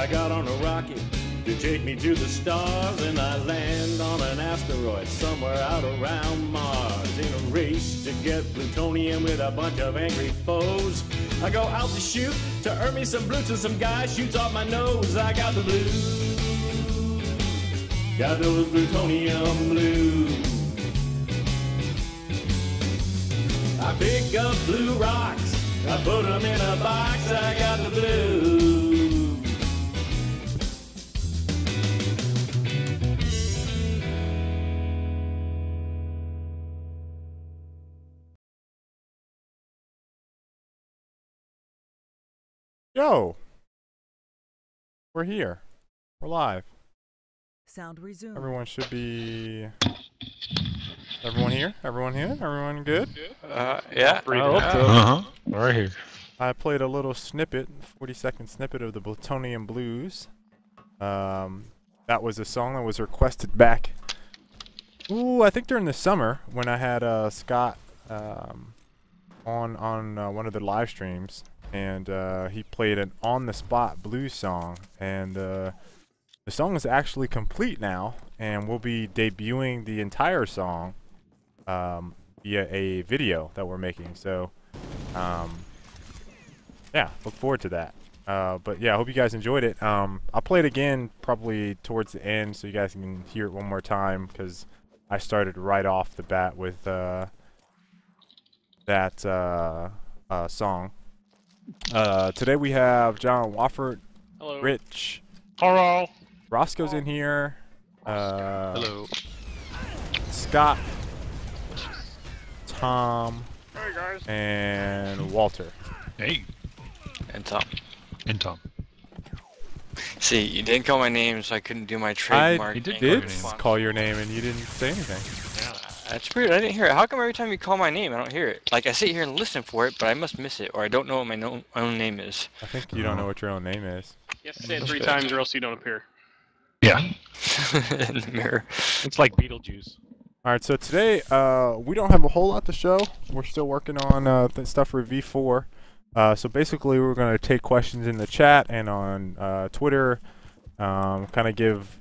I got on a rocket to take me to the stars, and I land on an asteroid somewhere out around Mars. In a race to get plutonium with a bunch of angry foes, I go out to shoot to earn me some blues, and some guy shoots off my nose. I got the blues, got those plutonium blues. I pick up blue rocks, I put them in a box, I got the blues. Yo, we're here. We're live. Sound resumed. Everyone should be. Everyone here? Everyone here? Everyone good? Yeah. Right here. I played a little snippet, 40-second snippet of the Blutonium Blues. That was a song that was requested back. Ooh, I think during the summer when I had Scott on one of the live streams, and he played an on-the-spot blues song, and the song is actually complete now, and we'll be debuting the entire song via a video that we're making. So, yeah, look forward to that. But yeah, I hope you guys enjoyed it. I'll play it again probably towards the end so you guys can hear it one more time, because I started right off the bat with that song. Today we have John, Wofford, Hello. Rich, Hello. Roscoe's in here. Hello. Scott, Tom, Hey guys. and Walter. Hey. And Tom. And Tom. See, you didn't call my name, so I couldn't do my I trademark. did call your name and you didn't say anything. That's weird. I didn't hear it. How come every time you call my name, I don't hear it? Like I sit here and listen for it, but I must miss it, or I don't know what my own name is. I think you don't know what your own name is. You have to say it 3 times or else you don't appear. Yeah. In the mirror. It's like Beetlejuice. Alright, so today we don't have a whole lot to show. We're still working on stuff for V4. So basically we're going to take questions in the chat and on Twitter. Kind of give,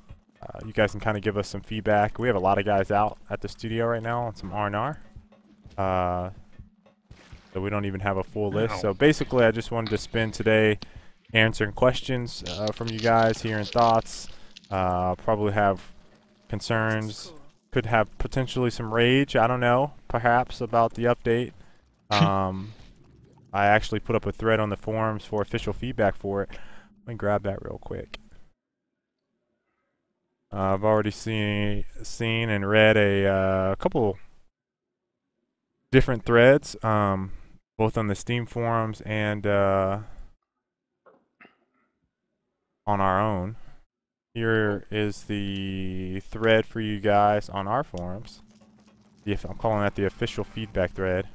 you guys can kind of give us some feedback. We have a lot of guys out at the studio right now on some R&R. So we don't even have a full list. So basically I just wanted to spend today answering questions from you guys, hearing thoughts. Probably have concerns. Could have potentially some rage, I don't know, perhaps, about the update. I actually put up a thread on the forums for official feedback for it. Let me grab that real quick. I've already seen and read a couple different threads, both on the Steam forums and on our own. Here is the thread for you guys on our forums. I'm calling that the official feedback thread.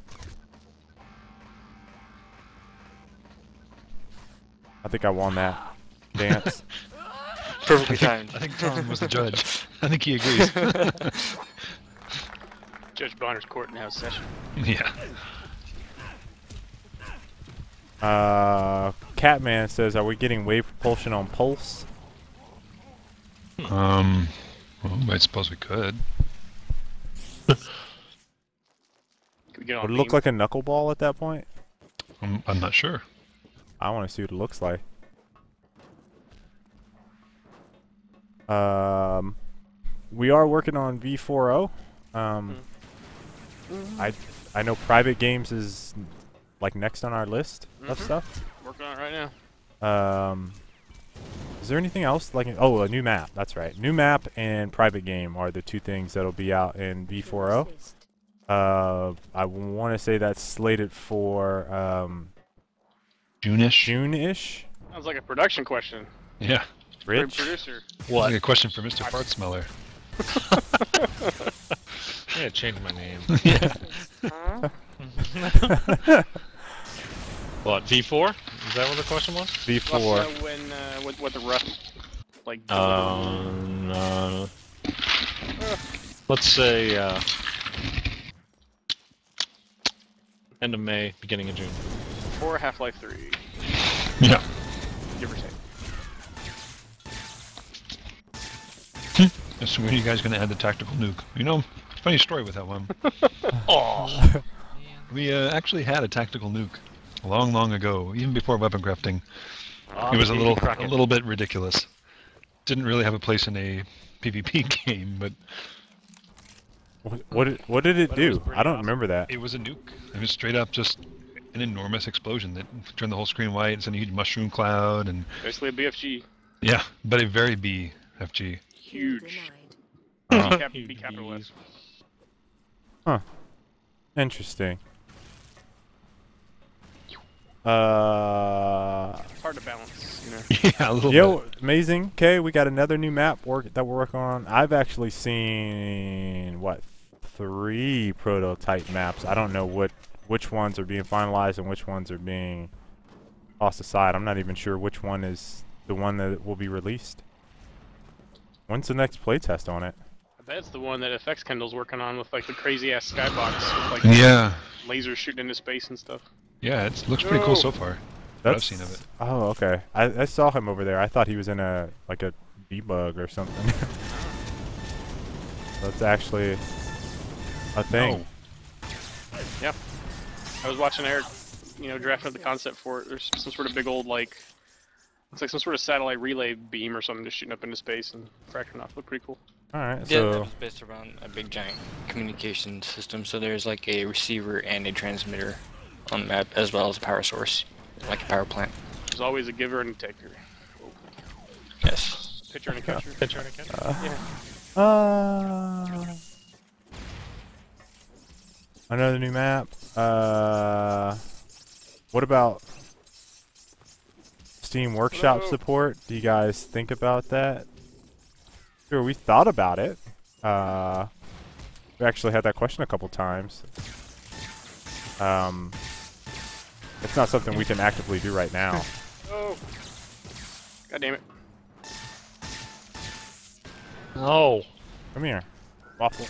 I think I won that dance. Perfectly timed. I think Tom was the judge. I think he agrees. Judge Bonner's court now session. Yeah. Catman says, are we getting wave propulsion on Pulse? Well, I suppose we could. Can we get on Would it look like a knuckleball at that point? I'm not sure. I want to see what it looks like. We are working on V4.0. I know private games is like next on our list of stuff. Working on it right now. Is there anything else like a new map? That's right. New map and private game are the two things that'll be out in V4.0. I want to say that's slated for June-ish. June-ish. Sounds like a production question. Yeah. Rich. Producer. What? Like a question for Mr. Fart Smeller. I gotta change my name. Yeah. What, V4? Is that what the question was? V4. When, what the rough, like, let's say, end of May, beginning of June. or Half-Life 3, Yeah. give or take. So when are you guys going to add the tactical nuke? You know, funny story with that one. Oh. We actually had a tactical nuke long, long ago, even before weapon crafting. Oh, It was a the little, baby Crockett. a little bit ridiculous. Didn't really have a place in a PvP game, but What did it But it was do? pretty I don't awesome. remember that. it was a nuke. It was straight up just an enormous explosion that turned the whole screen white and sent a huge mushroom cloud, and Basically a BFG. yeah, but a very BFG. Huge. Oh, B capital S. huh. Interesting. It's hard to balance, you know. Yeah, a little Yo, bit. amazing. Okay, we got another new map that we're working on. I've actually seen what 3 prototype maps. I don't know which ones are being finalized and which ones are being tossed aside. I'm not even sure which one is the one that will be released. When's the next playtest on it? I bet it's the one that FX Kendall's working on with like the crazy ass skybox with like Yeah, lasers shooting into space and stuff. yeah, it looks pretty cool so far. What I've seen of it. Oh, okay. I saw him over there. I thought he was in a debug or something. That's actually a thing. Yeah. I was watching Eric, drafting up the concept for it. There's some sort of big old it's like some sort of satellite relay beam or something just shooting up into space and fracturing off. Look pretty cool. All right. Yeah, that So was based around a big giant communication system. So there's like a receiver and a transmitter on the map, as well as a power source, like a power plant. There's always a giver and a taker. Yes. Pitcher and a catcher. Pitcher and a catcher. Yeah. Another new map. What about Steam Workshop support? Do you guys think about that? Sure, we thought about it. We actually had that question a couple times. It's not something we can actively do right now. Oh. God damn it. No. Come here, Waffle.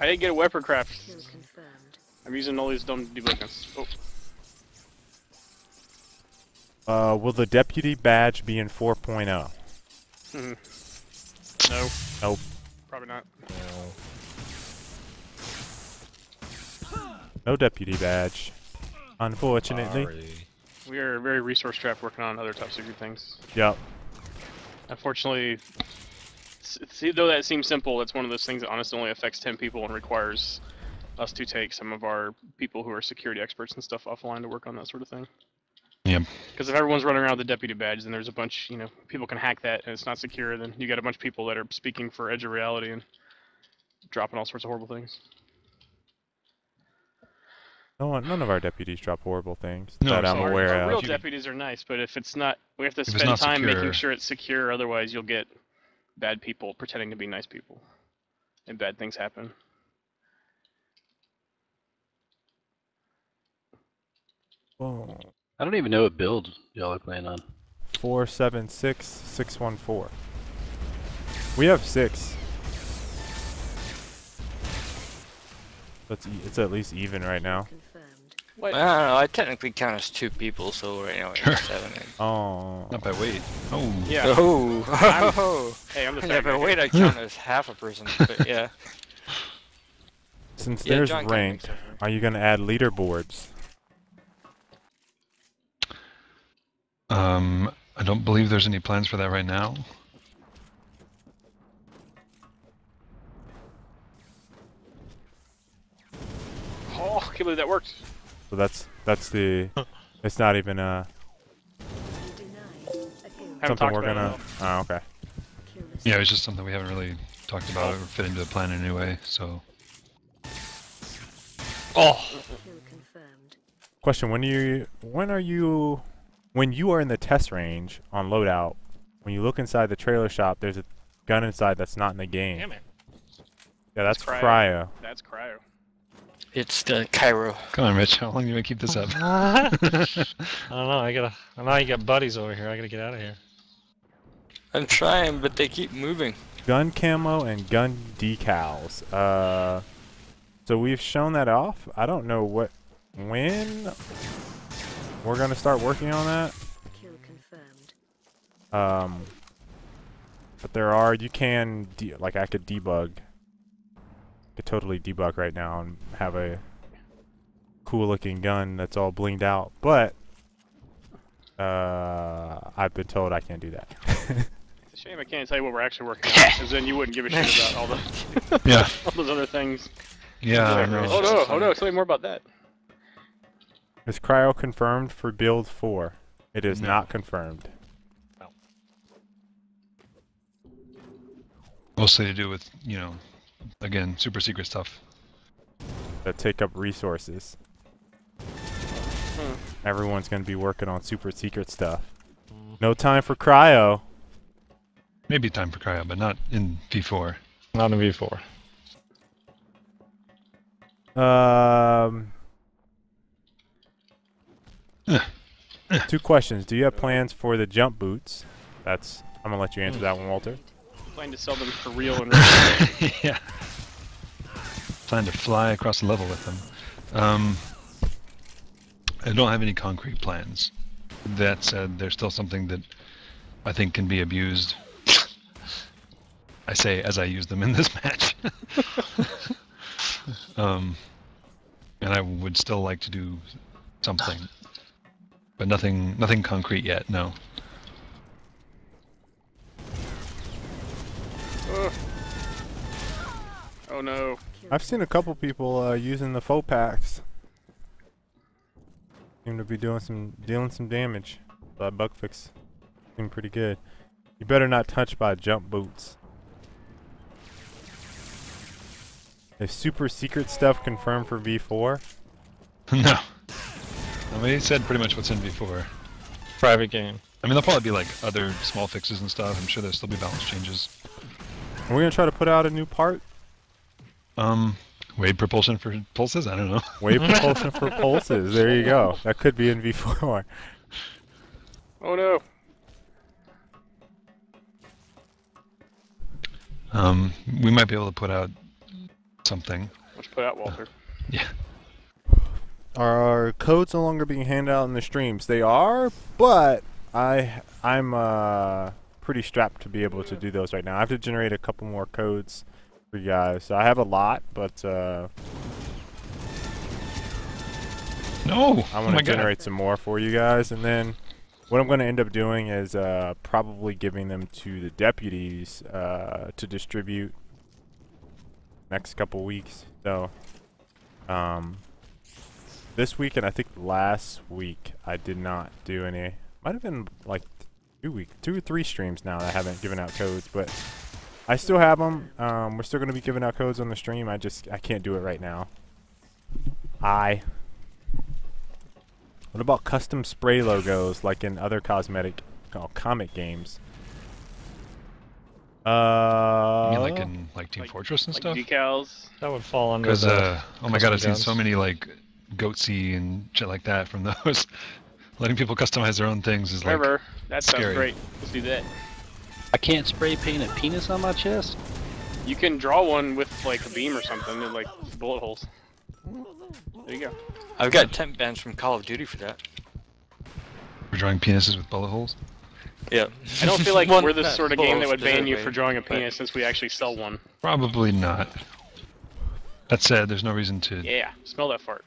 I didn't get a weapon craft. Kill confirmed. I'm using all these dumb debuggers. Oh. Will the deputy badge be in 4.0? No. Nope. Probably not. No deputy badge. Unfortunately. Sorry. We are very resource strapped working on other top secret things. Yep. Unfortunately, though that seems simple, it's one of those things that honestly only affects 10 people and requires us to take some of our people who are security experts and stuff offline to work on that sort of thing. Yeah. Because if everyone's running around with the deputy badge, then there's a bunch, people can hack that and it's not secure, then you got a bunch of people that are speaking for Edge of Reality and dropping all sorts of horrible things. None of our deputies drop horrible things No, that I'm so aware Our real of. deputies are nice, but if it's not, we have to it's spend not time making secure. sure it's secure, otherwise you'll get bad people pretending to be nice people. And bad things happen. Oh. I don't even know what build y'all are playing on. 476614. We have 6. It's at least even right now. Confirmed. What? I don't know. I technically count as 2 people, so right now we're at 7. Oh. Not by weight. Oh. Yeah. Oh. Hey, I'm the Yeah, fat but guy. wait, I count as half a person. But yeah. Since Yeah, there's John kinda ranked, makes sense. are you gonna add leaderboards? I don't believe there's any plans for that right now. Oh, I can't believe that worked. So that's the. It's not even You denied a kill. Haven't something talked we're about it gonna. at Oh, okay. Kill this. Yeah, it's just something we haven't really talked about or fit into the plan in any way, so. Oh. Kill confirmed. Question: when you are in the test range on Loadout, when you look inside the trailer shop, there's a gun inside that's not in the game. Damn it. Yeah, that's Cryo. cryo. That's cryo. It's the Cairo. Come on, Rich. How long are you gonna keep this up? I don't know. I know you got buddies over here. I gotta get out of here. I'm trying, but they keep moving. Gun camo and gun decals. So we've shown that off. I don't know when we're gonna start working on that. Kill confirmed. But there are, you can, like I could debug. I could totally debug right now and have a cool looking gun that's all blinged out. But, I've been told I can't do that. It's a shame I can't tell you what we're actually working on, because then you wouldn't give a shit about all the Yeah. all those other things. Yeah. I know. Oh no, tell me more about that. Is cryo confirmed for build 4? It is No. not confirmed. Mostly to do with, you know, again, super secret stuff. That take up resources. Everyone's going to be working on super secret stuff. No time for cryo. Maybe time for cryo, but not in V4. Not in V4. Two questions. Do you have plans for the jump boots? That's, I'm going to let you answer that one, Walter. Plan to sell them for real and Yeah. Plan to fly across the level with them. I don't have any concrete plans. That said, there's still something that I think can be abused. I say as I use them in this match. And I would still like to do something, but nothing concrete yet. No. Oh no. I've seen a couple people using the faux packs. Seem to be dealing some damage. That bug fix seemed pretty good. You better not touch by jump boots. Is super secret stuff confirmed for V4? No. I mean, he said pretty much what's in V4. Private game. I mean, there'll probably be like other small fixes and stuff. I'm sure there'll still be balance changes. Are we gonna try to put out a new part? Wave propulsion for pulses? I don't know. Wave propulsion for pulses. There you go. That could be in V4. Oh no. We might be able to put out something. Let's put out Walter. Yeah. Are codes no longer being handed out in the streams? They are, but I'm pretty strapped to be able to do those right now. I have to generate a couple more codes for you guys. So I have a lot, but No. I want to generate some more for you guys, and then what I'm going to end up doing is probably giving them to the deputies to distribute next couple weeks. So this week and I think last week I did not do any. Might have been like 2 or 3 streams now that I haven't given out codes, but I still have them. We're still going to be giving out codes on the stream. I can't do it right now. What about custom spray logos like in other comic games? You mean like in Team Fortress and stuff? Decals. That would fall under Because the oh my god, I've seen guns. so many like Goatsy and shit like that from those. Letting people customize their own things is like Whatever. That sounds scary. great. Let's do that. I can't spray paint a penis on my chest? You can draw one with like a beam or something, and like bullet holes. There you go. I've got temp bans from Call of Duty for that. for drawing penises with bullet holes. Yeah. I don't feel like One- we're the not sort of game that bullet would ban you for specifically, drawing a but- penis since we actually sell one. Probably not. That said, there's no reason to. Yeah, smell that fart.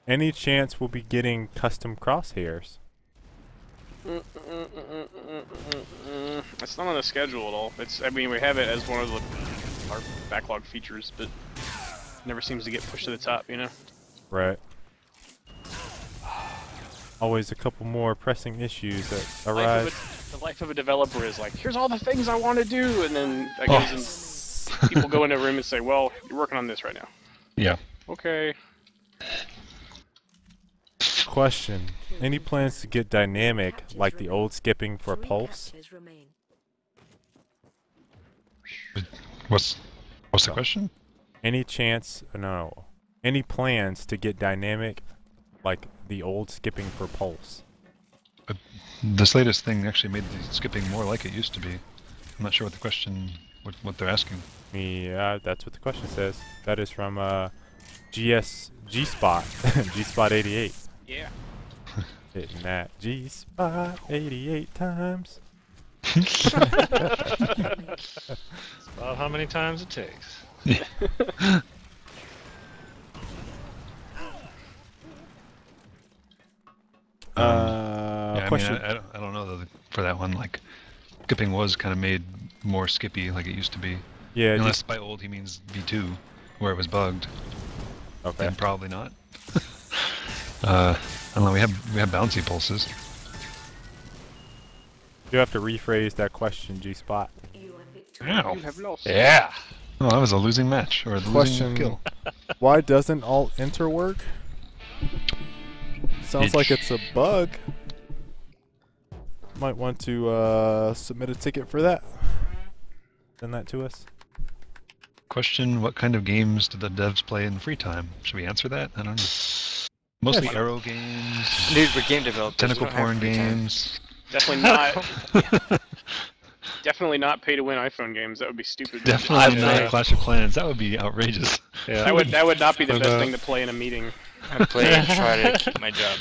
Any chance we'll be getting custom crosshairs? It's not on the schedule at all. I mean, we have it as one of our backlog features, but it never seems to get pushed to the top, you know? Right. Always a couple more pressing issues that arise. The life of a developer is like, here's all the things I want to do, and then that goes and people go into a room and say, well, you're working on this right now. Yeah. Okay. Question. Any plans to get dynamic like the old skipping for Pulse? What's the question? Any chance? No. Any plans to get dynamic like the old skipping for Pulse? This latest thing actually made the skipping more like it used to be. I'm not sure what the question, what they're asking. Yeah, that's what the question says. That is from G Spot, G Spot 88. Yeah. Hitting that G Spot 88 times. About how many times it takes. Yeah, I question. mean, I don't know though, for that one. Like, skipping was kind of made more skippy like it used to be. Yeah, Unless by old he means V2, where it was bugged. okay. Then probably not. I don't know. We have bouncy pulses. You have to rephrase that question, G Spot. You are victorious. Ow. You have lost. Yeah. Oh, that was a losing match or a Question. losing kill. Why doesn't Alt Enter work? Sounds like it's a bug. Might want to submit a ticket for that. Send that to us. Question: what kind of games do the devs play in free time? Should we answer that? I don't know. Mostly arrow games, Dude, we're game developers. tentacle we don't have porn free time. games. Definitely not. Definitely not pay-to-win iPhone games. That would be stupid. Definitely not yeah. Clash of Clans. That would be outrageous. Yeah. That would not be the But, best thing to play in a meeting. I play and try to keep my job.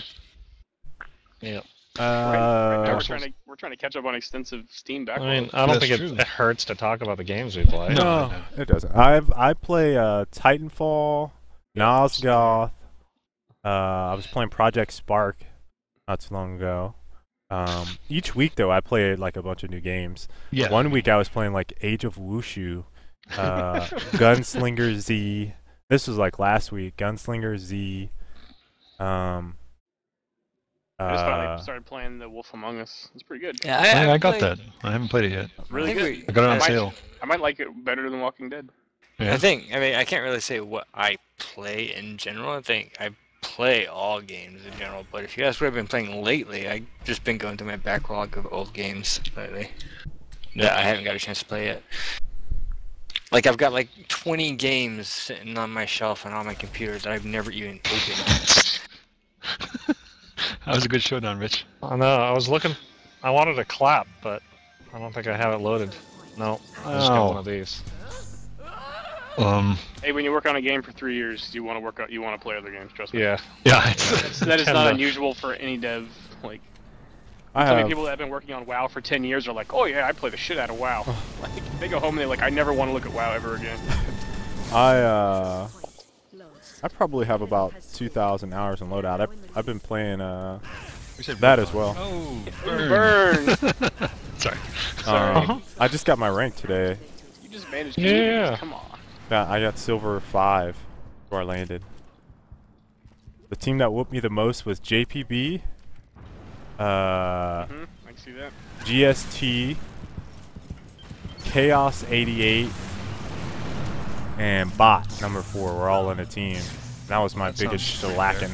Yeah. We're trying to catch up on extensive Steam I backlog. mean, I don't That's think true. it hurts to talk about the games we play. No, it doesn't. I play Titanfall, Nosgoth. I was playing Project Spark not too long ago. Each week though, I play like a bunch of new games. Yeah. One week I was playing like Age of Wushu, Gunslinger Z. This was like last week. Gunslinger Z. I just finally started playing The Wolf Among Us. It's pretty good. Yeah, I got that. I haven't played it yet. Really good. I got it on I might- sale. I might like it better than Walking Dead. Yeah. I mean, I can't really say what I play in general. I think I play all games in general, but if you ask what I've been playing lately, I've just been going through my backlog of old games lately that I haven't got a chance to play yet. Like, I've got like 20 games sitting on my shelf and on my computer that I've never even opened. That was a good showdown, Rich. I know. I was looking. I wanted to clap, but I don't think I have it loaded. No. I just got one of these. Hey, when you work on a game for 3 years, you want to play other games. Trust me. Yeah. Yeah. That is not Nintendo. unusual for any dev. Like, I so many have. people that have been working on WoW for 10 years are like, oh yeah, I play the shit out of WoW. Like, they go home and they're like, I never want to look at WoW ever again. I probably have about 2,000 hours in Loadout. I've been playing We said that as well. Oh, Burn! Sorry. I just got my rank today. You just managed Yeah. Come on. I got silver 5 before I landed. The team that whooped me the most was JPB, I can see that. GST, Chaos 88, and Bot number 4. We're all in a team. That was my That biggest sounds right shellacking.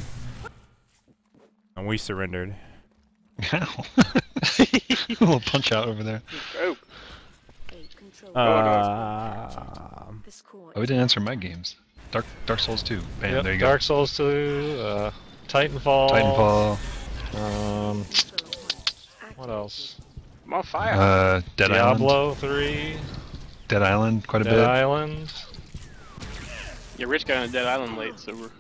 And we surrendered. Ow. A little punch out over there. Oh, Oh, we didn't answer my games. Dark Souls 2. Bam, Yep, there you go. Dark Souls 2, Titanfall. Titanfall. What else? I'm on fire. Dead Diablo 3, Island. Dead Island, quite a Dead bit. Island. Yeah, Rich got on Dead Island late, so we're.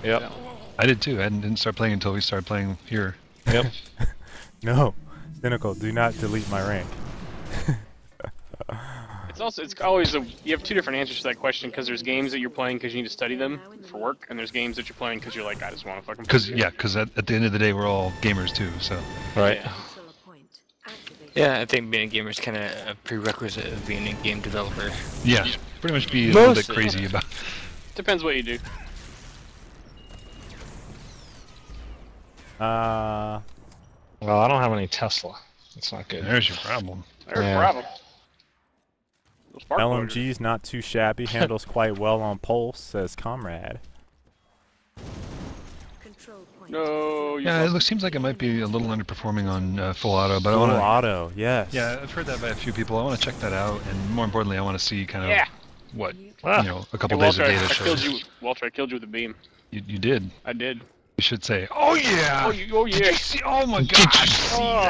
Yep. I did too. I didn't start playing until we started playing here. Yep. No, Cynical, do not delete my rank. It's always you have two different answers to that question because there's games that you're playing because you need to study them for work, and there's games that you're playing because you're like, I just want to fucking. Because at the end of the day, we're all gamers too. So. Right. Yeah, I think being a gamer is kind of a prerequisite of being a game developer. Yeah. Pretty much be a little bit Mostly. crazy about. Depends what you do. Well, I don't have any Tesla. That's not good. There's your problem. There's a Yeah. problem. Those spark motors. LMG's not too shabby, handles quite well on pulse, says Comrade. No. You Yeah, seems like it might be a little underperforming on full auto, but I Full want to. auto, yes. Yeah, I've heard that by a few people. I want to check that out, and more importantly, I want to see kind of Yeah. what Ah. a couple Hey, days Walter, of data I killed shows. you. Walter, I killed you with a beam. You did. I did. You should say, "Oh yeah! Oh yeah. Did you see? Oh my god! Oh,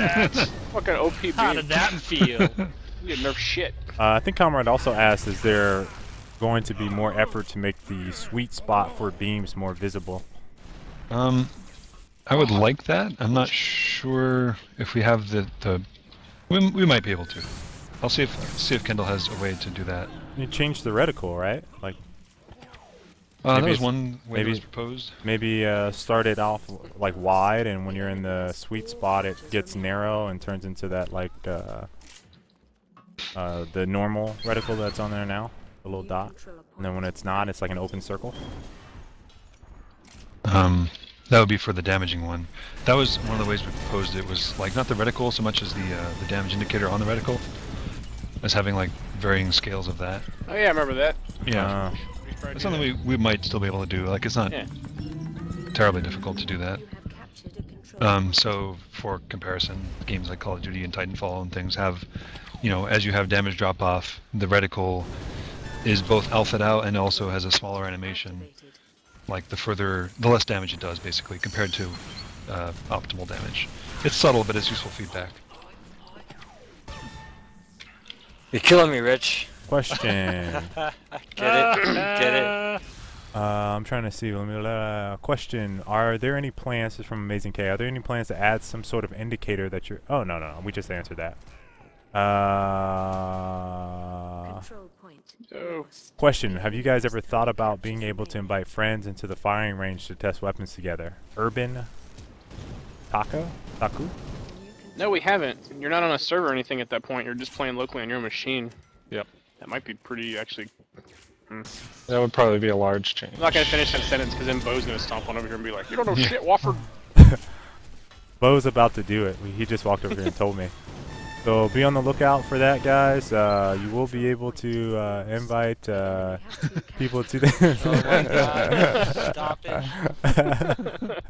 fucking OP beam. How did that feel? You get nerf shit. I think Comrade also asked, is there going to be more effort to make the sweet spot for beams more visible. I would like that. I'm not sure if we have the. We might be able to. I'll see if Kendall has a way to do that. You changed the reticle, right? Like. That was one way that was proposed. Maybe start it off like wide, and when you're in the sweet spot, it gets narrow and turns into that like the normal reticle that's on there now, the little dot. And then when it's not, it's like an open circle. That would be for the damaging one. That was one of the ways we proposed it. Was like not the reticle so much as the damage indicator on the reticle, as having like varying scales of that. Oh yeah, I remember that. Yeah. That's something we might still be able to do. Like, it's not terribly difficult to do that. So, for comparison, games like Call of Duty and Titanfall and things have, you know, as you have damage drop off, the reticle is both alpha'd out and also has a smaller animation. Like, the less damage it does, basically, compared to optimal damage. It's subtle, but it's useful feedback. You're killing me, Rich. Question. Get it? I'm trying to see. Question: are there any plans? This is from Amazing K. Are there any plans to add some sort of indicator that you're? Oh no. We just answered that. Control point. Question: have you guys ever thought about being able to invite friends into the firing range to test weapons together? Urban Taku? No, we haven't. You're not on a server or anything at that point. You're just playing locally on your machine. Yep. That might be pretty, actually. That would probably be a large change. I'm not gonna finish that sentence because then Bo's gonna stomp on over here and be like, "You don't know shit, Wofford." Bo's about to do it. He just walked over here and told me. So be on the lookout for that, guys. You will be able to invite people to the. Oh my God! Stop it.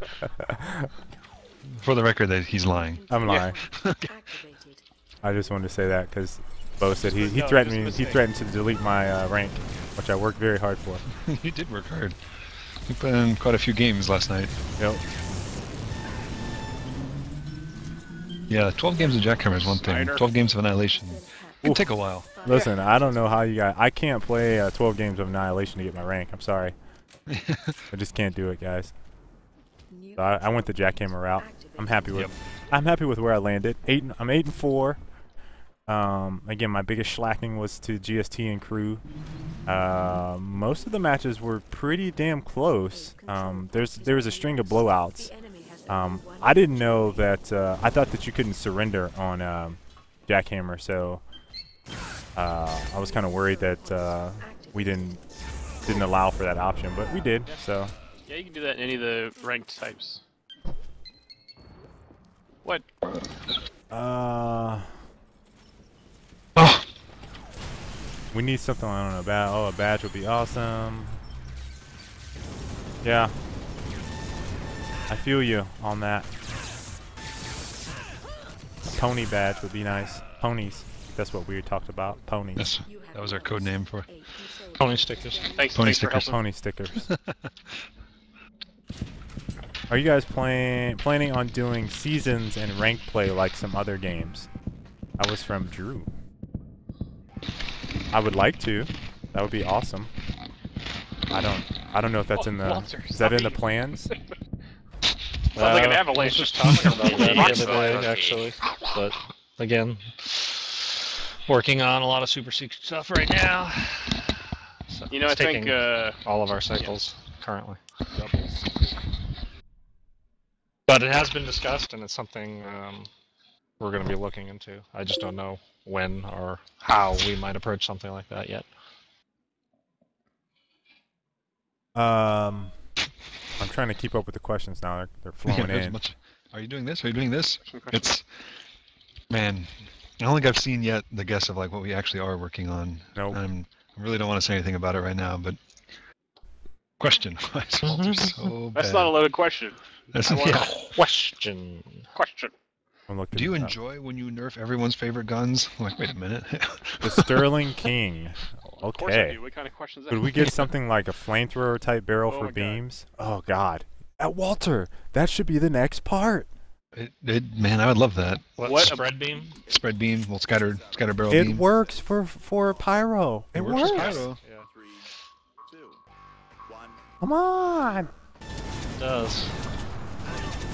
For the record, that he's lying. I'm lying. I just wanted to say that because Bo said he threatened me. He threatened to delete my rank, which I worked very hard for. You did work hard. You put in quite a few games last night. Yep. Yeah, 12 games of Jackhammer is one thing. 12 games of Annihilation can take a while. Listen, I don't know how you guys. I can't play 12 games of Annihilation to get my rank. I'm sorry. I just can't do it, guys. So I went the Jackhammer route. I'm happy with. I'm happy with where I landed. I'm 8-4. Again, my biggest slacking was to GST and crew. Most of the matches were pretty damn close. There was a string of blowouts. I didn't know that. I thought that you couldn't surrender on Jackhammer, so I was kind of worried that we didn't allow for that option, but we did. So. Yeah, you can do that in any of the ranked types. What? We need something, I don't know, a badge would be awesome. Yeah. I feel you on that. A pony badge would be nice. Ponies. That's what we talked about. Ponies. Yes, that was our code name for Pony stickers. Thanks, Pony thanks for stickers. helping. Pony stickers. Are you guys planning on doing seasons and rank play like some other games? That was from Drew. I would like to. That would be awesome. I don't know if that's in the. Walter, Is that in the stop plans? Sounds like an avalanche. I was just talking about that the other day, actually. But again, working on a lot of super secret stuff right now. So You know, I it's think taking all of our cycles currently. But it has been discussed, and it's something we're going to be looking into. I just don't know when or how we might approach something like that yet. I'm trying to keep up with the questions now. They're flowing in. Are you doing this? Are you doing this? It's, man, I don't think I've seen yet the guess of like what we actually are working on. Nope. I really don't want to say anything about it right now, but question. Why is Walter so bad? that's not a loaded question. That's I want yeah. Question. I'm looking Do you it up. enjoy when you nerf everyone's favorite guns? I'm like, wait a minute. The Sterling King? Of course I Okay. do. What kind of questions? Could we get something like a flamethrower type barrel Oh for my God. beams? Oh God. Walter, that should be the next part. Man, I would love that. What spread beam? Spread beam, well, scatter barrel It beam. works for pyro. It works works. as pyro. Yeah. Come on! It does.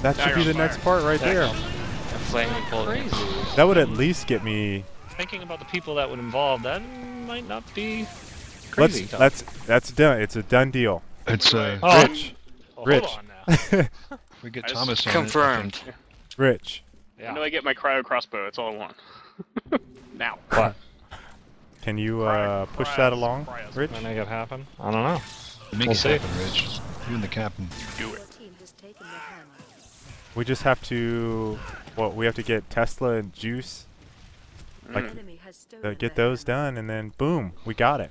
That Now should be you're the on next fire. part right there. A flaming Crazy. That would at least get me. Thinking about the people that would involve, that might not be crazy. That's done. It's a done deal. It's Oh, Rich. Well, Rich. Hold on now. we get I just Thomas on it, I Confirmed. think. Rich. When do I get my cryo crossbow? That's all I want. Now. What? Can you push Cryos, that along, cryos. Rich? Can I make it happen? I don't know. Make We'll it see. happen, Rich. You and the captain. Do Your it. team has taken the hammer. We just have to. Well, we have to get Tesla and Juice. The Like, enemy has stolen get the those hammer. done, and then boom, we got it.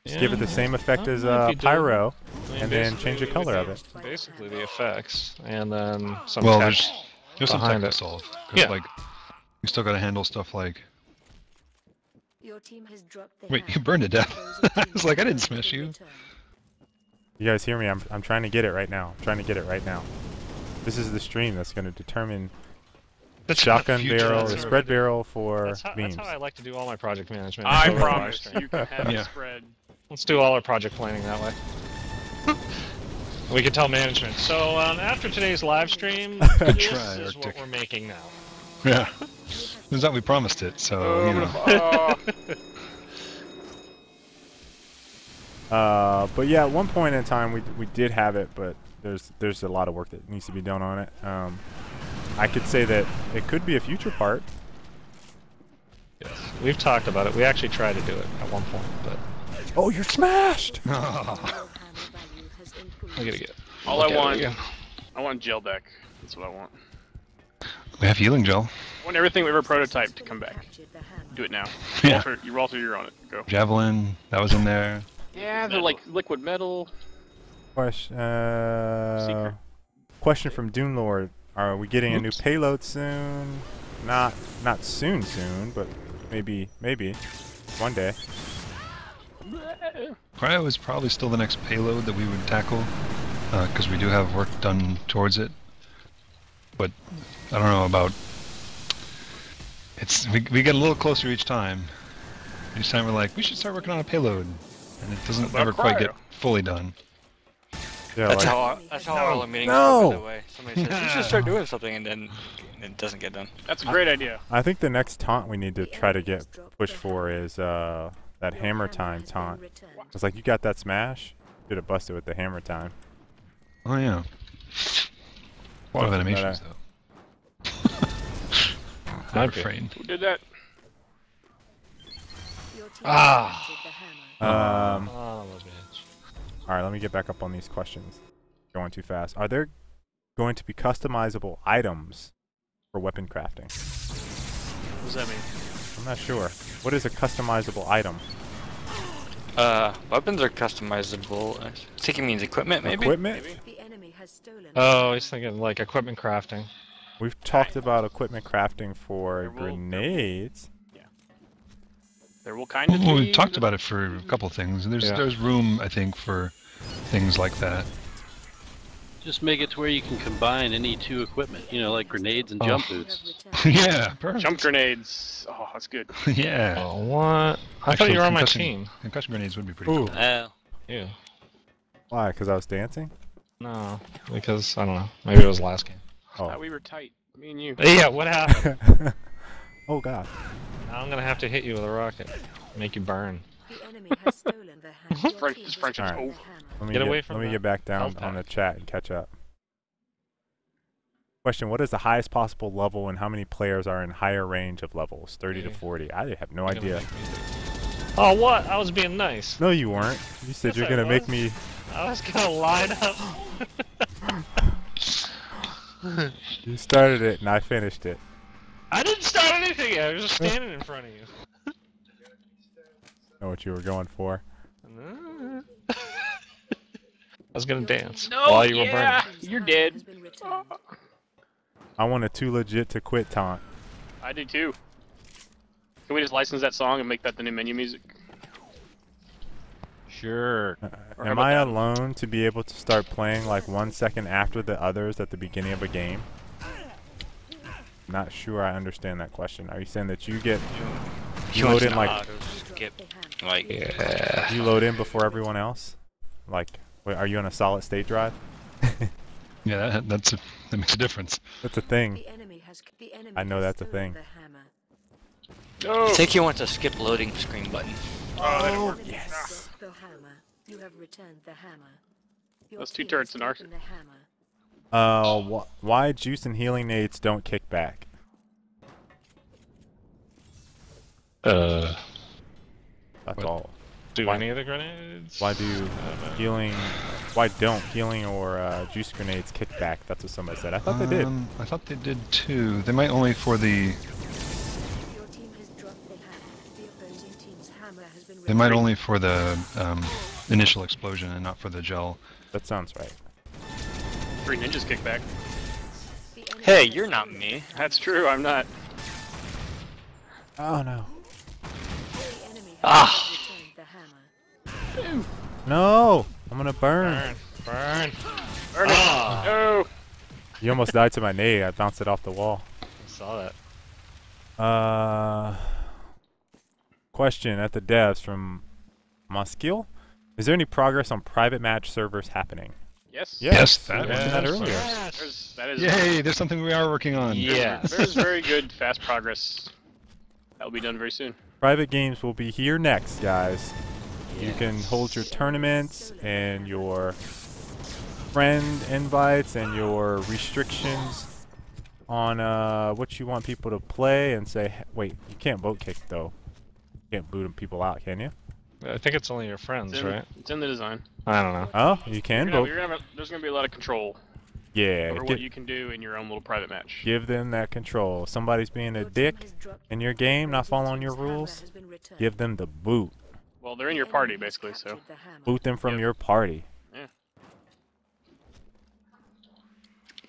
Just give it the same effect Well, as if you do- Pyro, I mean, and then change the basically, color of it. Basically the effects, and then some Well, tech there's some tech behind to it. solve. 'Cause, Yeah. like, we still gotta handle stuff like. Your team has dropped the Wait, you hammer. burned to death. Opposing I team was like, I didn't has smash been you. returned. You guys hear me? I'm trying to get it right now. I'm trying to get it right now. This is the stream that's going to determine That's shotgun future, barrel that's or our- spread barrel for That's beams. how I like to do all my project management. I Over live promise stream. you can have Yeah. it spread. Let's do all our project planning that way. We can tell management. So after today's live stream, Good this try, is what Arctic. we're making now. Yeah. Turns out we promised it, so, you know. But yeah, at one point in time we did have it, but there's a lot of work that needs to be done on it. I could say that it could be a future part. Yes, we've talked about it. We actually tried to do it at one point, but Oh, you're smashed! Your hammer value has increased. I gotta get. All look I at it want, again. I want gel deck. That's what I want. We have healing gel. I want everything we ever prototyped to come back. Captured the hammer. Do it now. Yeah. Walter, you're on it. Go. Javelin, that was in there. Yeah, they're like liquid metal. Question. Secret. Question from Dune Lord: are we getting a new payload soon? Not soon, but maybe one day. Cryo is probably still the next payload that we would tackle, because we do have work done towards it. But I don't know about. We get a little closer each time. Each time we're like, we should start working on a payload, and it doesn't About ever quite get cryo. fully done. Yeah, That's like, how all the meetings No! go, by the way. Somebody says, you should start doing something, and then it doesn't get done. That's a great idea. I think the next taunt we need to The try to enemy get has dropped pushed the for hammer. is that Your hammer hammer time has been taunt. returned. It's like, you got that smash? Should have busted with the hammer time. Oh yeah. A lot of But, animations though. Might I'm be. afraid. Who did that? Your team Ah. captured the hammer. Oh, those bitch. Alright, let me get back up on these questions. Going too fast. Are there going to be customizable items for weapon crafting? What does that mean? I'm not sure. What is a customizable item? Weapons are customizable. I think it means equipment, maybe? Equipment? The enemy has stolen the Oh, hammer. he's thinking like equipment crafting. We've talked about equipment crafting for There will- grenades. There will kind of Well, be. we talked about it for a couple things. There's Yeah. there's room, I think, for things like that. Just make it to where you can combine any two equipment, you know, like grenades and Oh. jump You boots. have returned. Yeah, perfect. Jump grenades. Oh, that's good. Yeah. Oh, what? I thought Actually, you were on my concussion- team. Concussion grenades would be pretty Ooh. cool. Yeah. Why? Because I was dancing? No, because I don't know. Maybe it was last game. Oh. We were tight. Me and you. Yeah, what happened? Oh god. Now I'm gonna have to hit you with a rocket. Make you burn. The enemy has stolen the hammer. Your Friend- team this has friendship's taken the over. hammer. Let me Get get, away from let me that get back down health on the pack. chat and catch up. Question: what is the highest possible level and how many players are in higher range of levels? 30 to Me. 40. I have no You're gonna idea. make me do it. Oh, what? I was being nice. No, you weren't. You said Yes, you're I gonna make was. me. I was gonna line up. You started it and I finished it. I didn't start anything yet. I was just standing in front of you. Know what you were going for. I was gonna dance while you were burning. You're dead. Has been returned. I want a too legit to quit taunt. I do too. Can we just license that song and make that the new menu music? Sure. Or how Am about I that? alone to be able to start playing like 1 second after the others at the beginning of a game? Not sure I understand that question. Are you saying that you get You load want in to like auto skip, The hammer. like, Yeah. you load in before everyone else? Like Wait, are you on a solid state drive? Yeah, that makes a difference. That's a thing. The enemy has I know that's a stolen thing. the hammer. Oh! I think you want the skip loading screen button. Oh, Yes. The hammer. You have returned the hammer. Your Those two team turrets has in our- taken the hammer. Why juice and healing nades don't kick back? That's What? all. Do Why- any of the grenades? Why do healing? Why don't healing or juice grenades kick back? That's what somebody said. I thought they did. I thought they did too. They might only for the. Your team has dropped the hammer. The opposing team's hammer has been They might only for the initial explosion and not for the gel. That sounds right. 3 ninjas kick back. The enemy Hey, has you're not stolen- me. That's true, I'm not. Oh no. The enemy has Ah. returned the hammer. No! I'm gonna burn. Burn! Burn it! No! You almost died to my nade. I bounced it off the wall. I saw that. Question at the devs from Moskill. Is there any progress on private match servers happening? Yes. Yes, I that mentioned is- that earlier. That is Yay! There's something we are working on. Yes. There's very good, fast progress. That will be done very soon. Private games will be here next, guys. You can hold your tournaments and your friend invites and your restrictions on what you want people to play and say, wait, you can't vote kick though. You can't boot people out, can you? I think it's only your friends, It's in, right? it's in the design. I don't know. Oh, you can vote. There's going to be a lot of control Yeah, over what you can do in your own little private match. give them that control. If somebody's being a Your team dick has dropped in your the game, not opposing following your team's hammer rules, has been returned. give them the boot. Well, they're in your The party, enemy has basically, so... captured the hammer. Boot them from Yep. your party.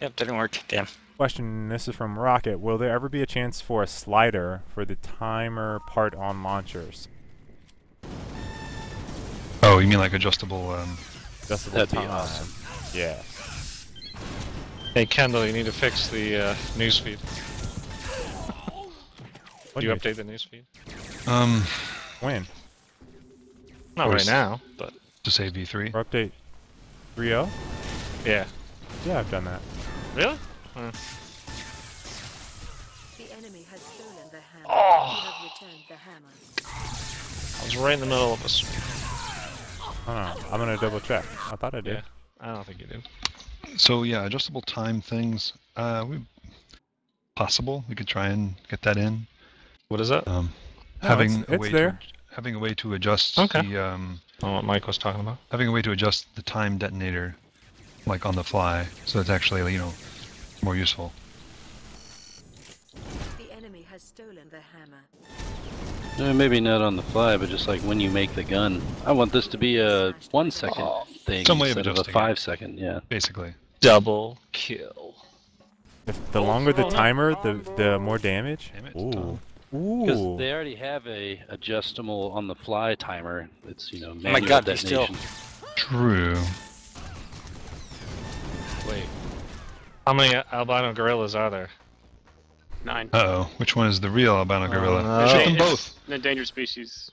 Yep, didn't work. Damn. Question, this is from Rocket. Will there ever be a chance for a slider for the timer part on launchers? Oh, you mean like adjustable? Adjustable That'd be time. awesome. Yeah. Hey, Kendall, you need to fix the newsfeed. What Do you news? update the newsfeed? When? Not Or right s- now, but To say V3. Or update 3.0? yeah. Yeah, I've done that. Really? The enemy has stolen the hammer. Oh. You have returned the hammer. I was right in the middle of a. I don't know. I'm gonna double check. I thought I did. Yeah. I don't think you did. So yeah, adjustable time things. Possible. We could try and get that in. What is that? No, Having a it's way there. having a way to adjust Okay. the Oh, what Mike was talking about. having a way to adjust the time detonator, like on the fly, so it's actually more useful. The enemy has stolen the hammer. Maybe not on the fly, but just like when you make the gun. I want this to be a 1 second thing Some way of instead of a adjusting it. 5 second. Yeah. Basically. Double kill. If the longer the timer, the more damage. Damn it, Ooh. Tom. Because Ooh. they already have a adjustable on the fly timer. It's Oh my manual god, they still. detonation. True. Wait. How many albino gorillas are there? 9. Uh-oh. Which one is the real albino gorilla? no. Shoot them It's both. an endangered species.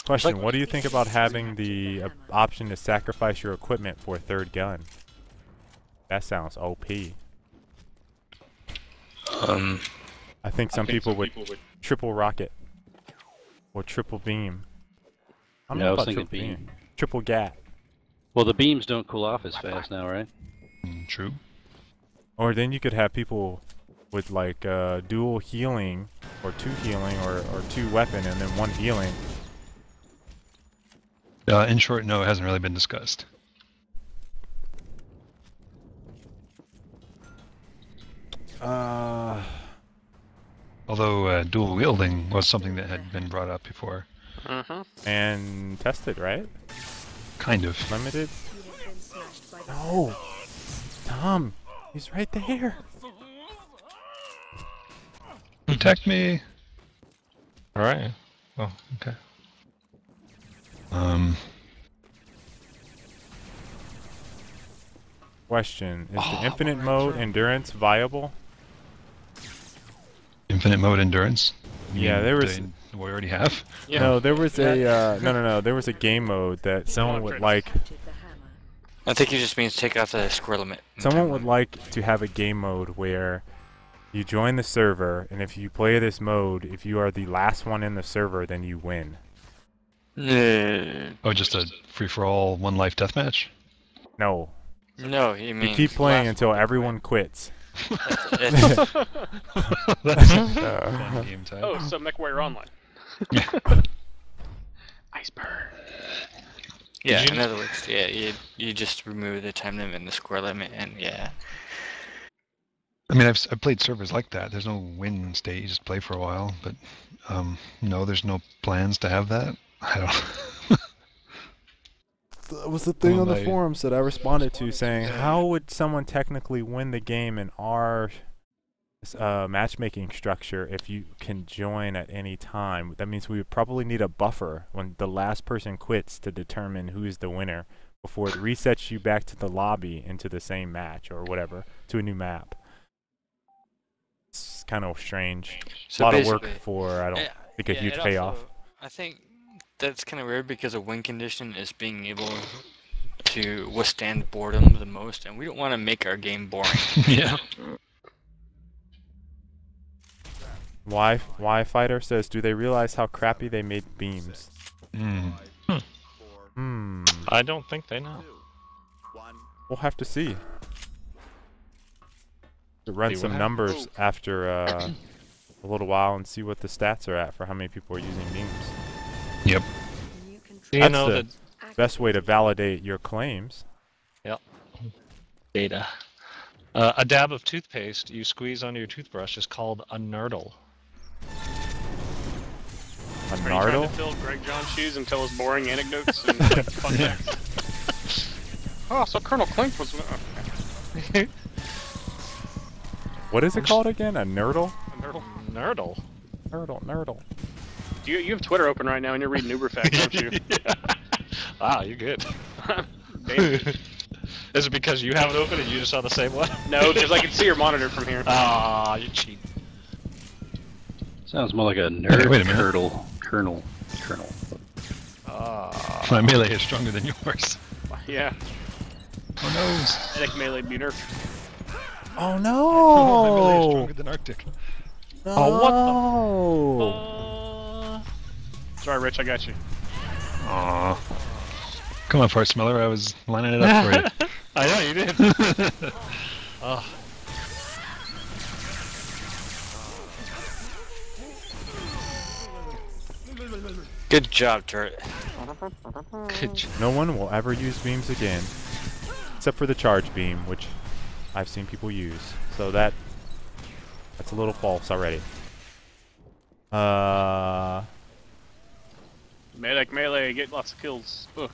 Question, what do you think about having the option to sacrifice your equipment for a third gun? That sounds OP. I think some people would triple rocket or triple beam. I don't Yeah, know I was about thinking triple beam. Triple gat. Well, the beams don't cool off as fast now, right? True. Or then you could have people with like dual healing or two healing or two weapon and then one healing. In short, no, it hasn't really been discussed. Although dual wielding was something that had been brought up before. And tested, right? Kind of. Limited? You have been smashed by the No! Tom! He's right there! Protect me! Alright. Oh, okay. Question, is the infinite mode endurance viable? Infinite mode endurance? You Yeah, mean there was... what we already have? Yeah. No, there was a... no, there was a game mode that someone would like... captured the hammer. I think it just means take out the score limit. Someone would like to have a game mode where you join the server, and if you play this mode, if you are the last one in the server, then you win. Oh, just a free-for-all one-life deathmatch? No. No, you mean You keep playing last until one. everyone quits. That's fun game type. Oh, so MechWarrior Online. Iceberg. Yeah, Did in you- other words, yeah, you just remove the time limit and the score limit, and yeah. I mean, I've played servers like that. There's no win state. You just play for a while, but no, there's no plans to have that. I don't. That was the thing on the Like- forums that I responded to, saying, how would someone technically win the game in our matchmaking structure if you can join at any time? That means we would probably need a buffer when the last person quits to determine who is the winner before it resets you back to the lobby into the same match or whatever, to a new map. It's kind of strange. So A lot of work basically- for, I don't Yeah, think, a yeah, huge it payoff. also- I think that's kind of weird because a win condition is being able to withstand boredom the most, and we don't want to make our game boring. Yeah. Why Fighter says, do they realize how crappy they made beams? I don't think they know. We'll have to see. To run See what some happens. numbers after a little while and see what the stats are at for how many people are using beams. Yep. New control Do you That's know the that best way to validate your claims. data? A dab of toothpaste you squeeze onto your toothbrush is called a nurdle. A Are you trying to nardle? fill Greg John's shoes and tell us boring anecdotes and fun facts? Oh, so Colonel Clink was... What is it called again? A nerdle? A nerdle. Nurdle? Nerdle. You have Twitter open right now and you're reading Uber facts, don't you? Wow, you're good. David. Is it because you have it open and you just saw the same one? No, because I can see your monitor from here. Ah, you cheat. Sounds more like a nerd wait a minute. kernel. Ah. My melee is stronger than yours. Yeah, Oh no! Medic melee be nerfed. Oh My melee is no! stronger than Arctic. Oh, what Sorry, Rich, I got you. Aww. Come on, Fart Smeller. I was lining it up for you. I know you did. Oh. Good job, turret. Good job. No one will ever use beams again. Except for the charge beam, which I've seen people use. So that's a little false already. Medic melee, get lots of kills. Ugh.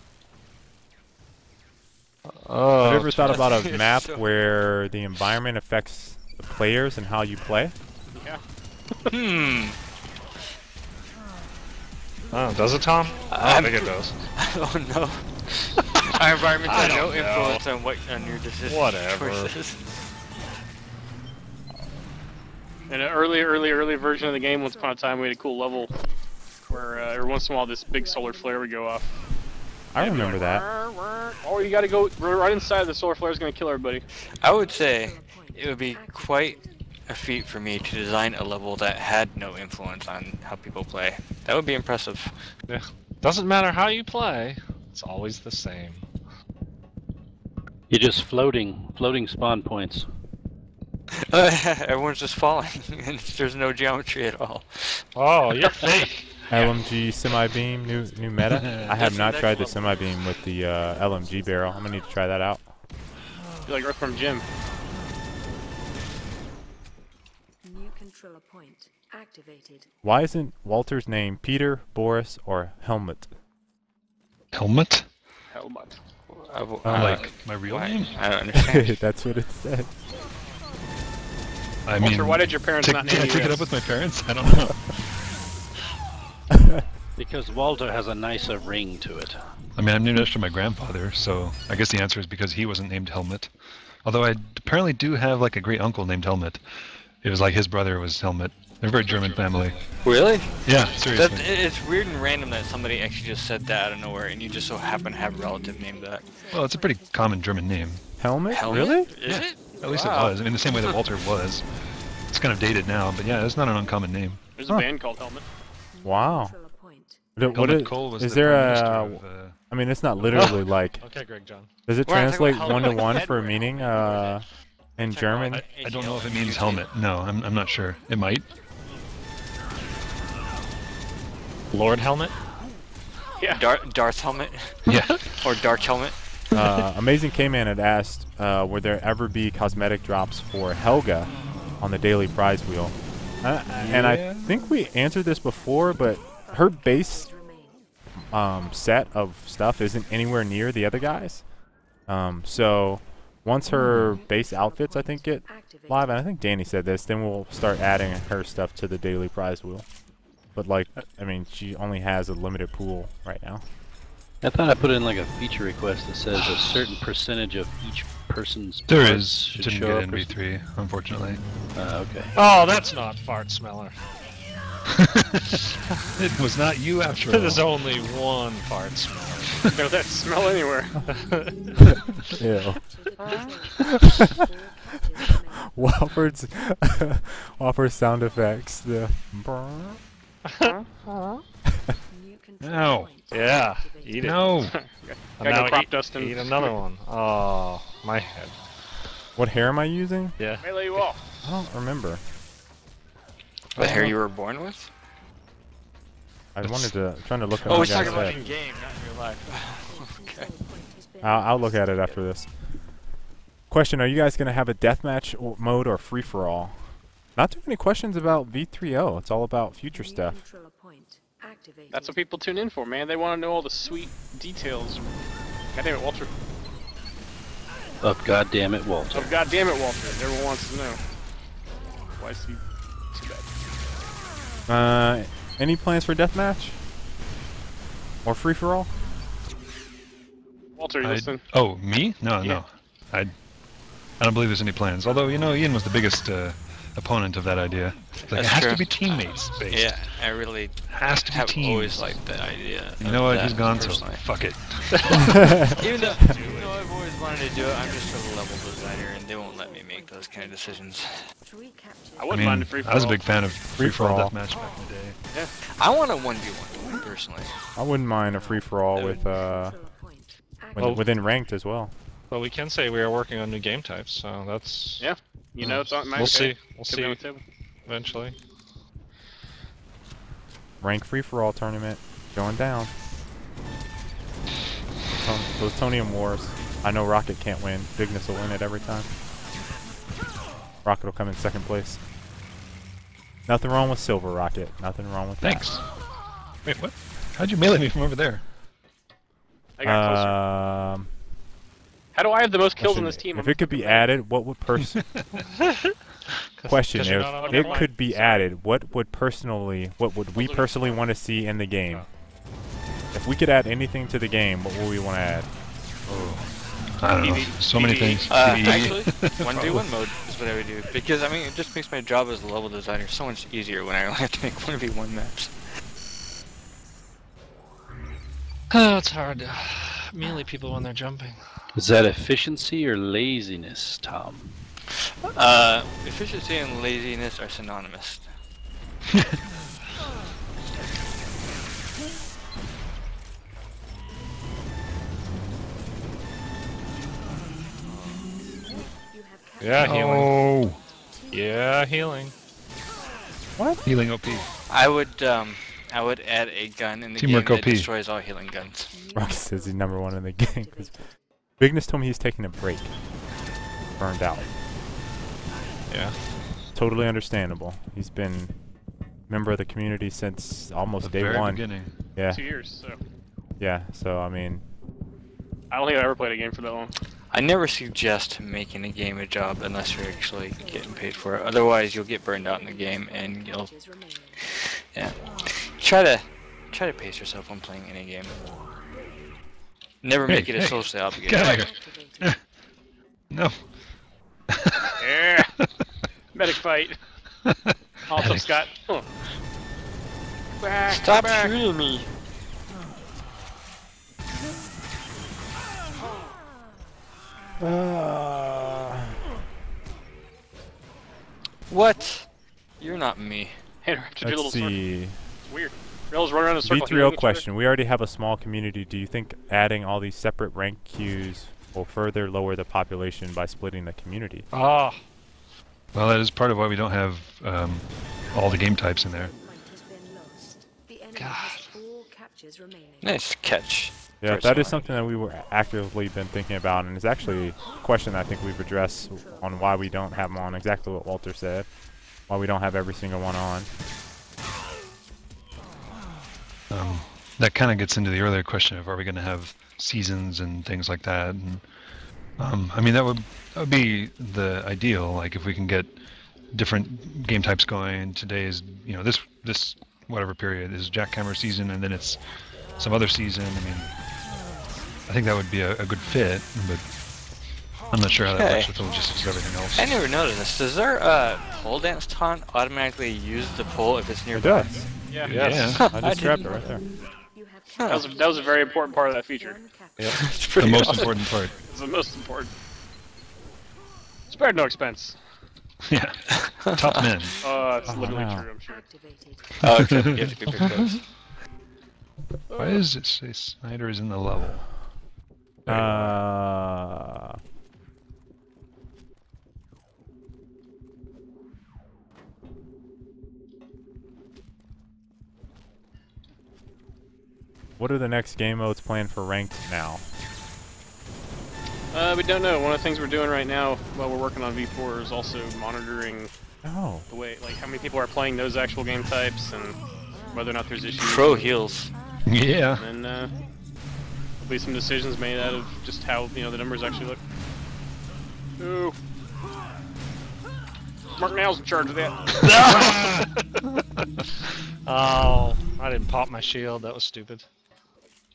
Oh, Have you ever thought about a Yes, map sure. where the environment affects the players and how you play? Yeah. Oh, does it, Tom? I think it does. Oh no. Our environment I has no don't know. influence on your decisions. Whatever. Choices. In an early version of the game, once upon a time, we had a cool level where every once in a while this big solar flare would go off. I remember that. Oh, you gotta go right inside. The solar flare is gonna kill everybody. I would say it would be quite a feat for me to design a level that had no influence on how people play. That would be impressive. Yeah. Doesn't matter how you play, it's always the same. You're just floating spawn points. Everyone's just falling, and there's no geometry at all. Oh, you're fake. LMG semi-beam, new meta. I have That's not the tried the next semi-beam with the LMG barrel. I'm gonna need to try that out. You're like Earthworm Jim. New control point activated. Why isn't Walter's name Peter, Boris, or Helmut? Helmet? Helmut. Like my real why? name? I don't understand. That's what it said. I Walter, mean, why did your parents take, not did name I you take it this? up with my parents? I don't know. Because Walter has a nicer ring to it. I mean, I'm named after my grandfather, so I guess the answer is because he wasn't named Helmet. Although I apparently do have like a great uncle named Helmet. It was like his brother was Helmet. They're a very German family. Really? Yeah, seriously. It's weird and random that somebody actually just said that out of nowhere, and you just so happen to have a relative named that. Well, it's a pretty common German name. Helmet? Helmet? Really? Is it? At least Wow. it was. I mean, the same way that Walter was. It's kind of dated now, but yeah, it's not an uncommon name. There's a band called Helmet. Wow. Neutral a point. What Helmut is, Kohl was is the there Prime a? Minister of, I mean, it's not literally like. Okay, Greg John. Does it We're not talking translate about one to helmet, one like for head meaning wear. in German? I don't know if it means helmet. No, I'm not sure. It might. Lord Helmet? Yeah. Darth helmet? Yeah. Or dark helmet? Amazing K-Man had asked, would there ever be cosmetic drops for Helga on the daily prize wheel? And I think we answered this before, but her base Remain. set of stuff isn't anywhere near the other guys. So once her base outfits, I think, get live, and I think Danny said this, then we'll start adding her stuff to the daily prize wheel. But like, I mean, she only has a limited pool right now. I thought I put in like a feature request that says a certain percentage of each person's There parts is. should Didn't show get up. in V3, unfortunately. Okay. Oh, that's not fart smeller. It was not you after all. There's only one fart smeller. There's that smell anywhere. Yeah. Wafford's Wafford's sound effects. The No. Yeah, eat it. No. And Gotta now go crop dusting. eat another one. Oh, my head. what hair am I using? Yeah. Melee you off. I don't remember. The hair you were born with? I wanted to trying to look at Oh, my he's guy's talking about head. in game, not in real life. Okay. I'll look at it after this. Question: are you guys gonna have a deathmatch mode or free for all? Not too many questions about V3O. It's all about future stuff. That's what people tune in for, man. They want to know all the sweet details. Goddamn it, Walter. Oh, goddammit, Walter. Oh, goddamn it, Walter. Everyone wants to know. Why is he too bad? Any plans for deathmatch or free for all? Walter, you listen. Oh, me? No, Yeah. no. I don't believe there's any plans. Although, you know, Ian was the biggest opponent of that idea. It's like, That's it has true. to be teammates based. Yeah, I really Has to be have teams. always liked that idea. You know what? That He's gone, so personally. fuck it. Even though I've always wanted to do it, I'm just a level designer, and they won't let me make those kind of decisions. I I wouldn't mean, mind a free for I was a all. big fan of free-for-all Free-for-all. deathmatch back in the day. I want a 1v1 personally. I wouldn't mind a free for all with within ranked as well. Well, we can say we are working on new game types, so that's... Yeah. You know, it's on my We'll see. We'll Could be on see the table. eventually. Rank free for all tournament going down. Plutonium Wars. I know Rocket can't win. Bigness will win it every time. Rocket will come in second place. Nothing wrong with Silver Rocket. Nothing wrong with Thanks. Wait, what? How'd you melee me from over there? I that. got closer. How do I have the most kills on this team? If it could be added, what would question? you're not on If your it line. could be added, what would we personally want to see in the game? If we could add anything to the game, what would we want to add? I don't know. PvE. So many things. PvE. Actually, 1v1 mode is what I would do. Because, I mean, it just makes my job as a level designer so much easier when I only have to make 1v1 maps. Oh, it's hard to melee people when they're jumping. Is that efficiency or laziness, Tom? Efficiency and laziness are synonymous. Yeah, healing. Oh, Yeah, healing. What? healing OP. I would add a gun in the Teamwork game that OP. destroys all healing guns. Rocket says he's #1 in the game. 'Cause Bigness told me he's taking a break. Burned out. Yeah. Totally understandable. He's been a member of the community since almost The day very one. beginning. Yeah, 2 years, so yeah. So I mean, I don't think I ever played a game for that long. I never suggest making a game a job unless you're actually getting paid for it. Otherwise, you'll get burned out in the game, and you'll try to pace yourself when playing any game. Never Hey, make it a hey, socially obligated. Get out of here. No. Yeah. Medic fight. What's up, Scott? Huh. Back, Stop back. shooting me! What? You're not me. Interrupted your little Let's circle. see. It's weird. Rails run around in a circle. healing V3O each other. question. We already have a small community. Do you think adding all these separate rank queues will further lower the population by splitting the community? Ah, Well, that is part of why we don't have all the game types in there. Point has been lost. The enemy has 4 captures remaining. Nice catch. Yeah, First that is one. something that we were actively been thinking about, and it's actually a question I think we've addressed on why we don't have them on. Exactly what Walter said. Why we don't have every single one on. That kind of gets into the earlier question of are we going to have seasons and things like that. And I mean that would be the ideal. Like if we can get different game types going. Today is this whatever period is jackhammer season, and then it's some other season. I mean, I think that would be a good fit, but I'm not sure how that Okay. works with the logistics of everything else. I never noticed this. Does our pole dance taunt automatically use the pole if it's It nearby? does. Yeah. yes. I just grabbed it right there. You have That was a very important part of that feature. 1 capture. Yep. It's The pretty most awesome. important part. It's the most important. Spared no expense. Yeah. Top men. It's Oh, literally no. true, I'm sure. Activated. Oh, okay. You have to be pretty close. Why is it say Snyder is in the level? What are the next game modes planned for ranked now? We don't know. One of the things we're doing right now while we're working on V4 is also monitoring Oh, the way, like, how many people are playing those actual game types and whether or not there's issues. Pro heals. Yeah. And there'll be some decisions made out of just how, the numbers actually look. Ooh. Mark Nail's in charge of that. Oh, I didn't pop my shield. That was stupid.